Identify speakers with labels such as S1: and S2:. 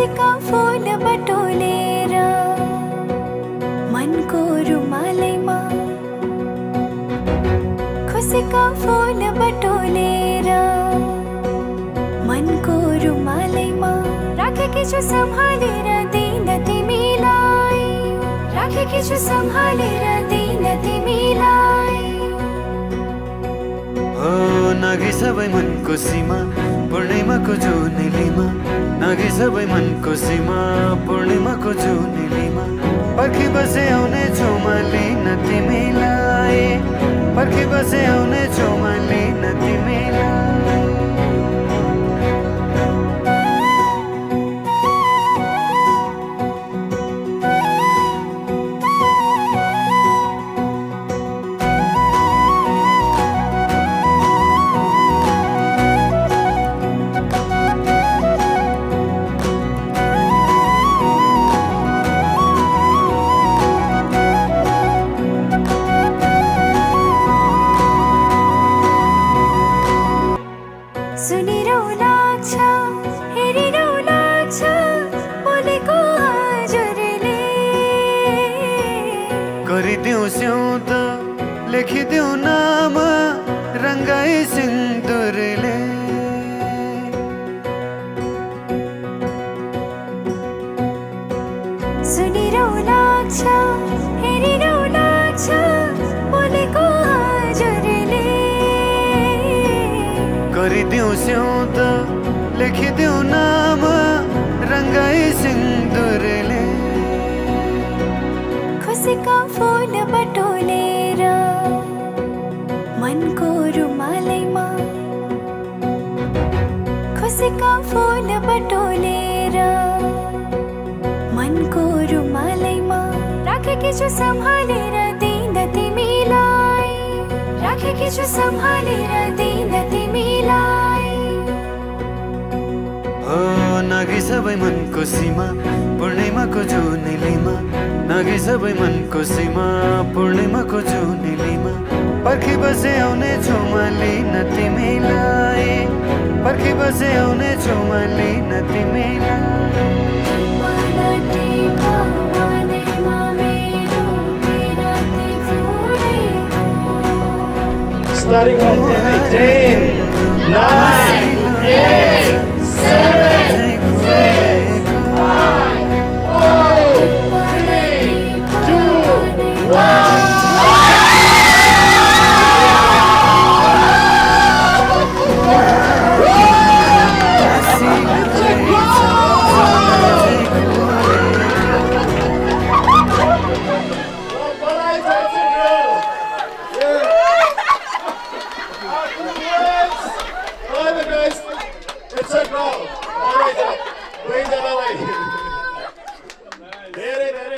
S1: खुसीका फूल बटोलेर मनको रुमालैमा खुसीका फूल बटोलेर मनको रुमालैमा राखेकी छु सम्हालेर दिन तिमीलाई राखेकी छु सम्हालेर दिन तिमीलाई
S2: नाघे सबै मनको सीमा पूर्णिमाको जुनेलीमा नाघे सबै मनको सीमा पूर्णिमाको जुनेलीमा पर्खी बसे आउने छु म लिन तिमीलाई पर्खी बसे आउने छु म लिन तिमीलाई
S1: सुनिरौ लाग्छ हेरिरौ लाग्छ बोलेको हजुरले
S2: गरिदेऊ स्याउत लेखिदेऊ नाम रङ्गाई सिन्दुरले
S1: सुनिरौ लाग्छ हेरिरौ लाग्छ बोलेको हजुरले
S2: गरिदेऊ स्याउत लेखिदेऊ नाम रङ्गाई सिन्दुरले
S1: खुसीका फूल बटोलेर मनको रुमालैमा खुसीका फूल बटोलेर मनको रुमालैमा राखेकी छु सम्हालेर दिन तिमीलाई राखेकी छु सम्हालेर दिन तिमीलाई
S2: नाघे सबै मनको सीमा पूर्णिमाको जुनेलीमा नाघे सबै मनको सीमा पूर्णिमाको जुनेलीमा पर्खी बसे आउने छु म लिन तिमीलाई पर्खी बसे आउने छु म लिन तिमीलाई
S3: Starting on 10, 9, 8,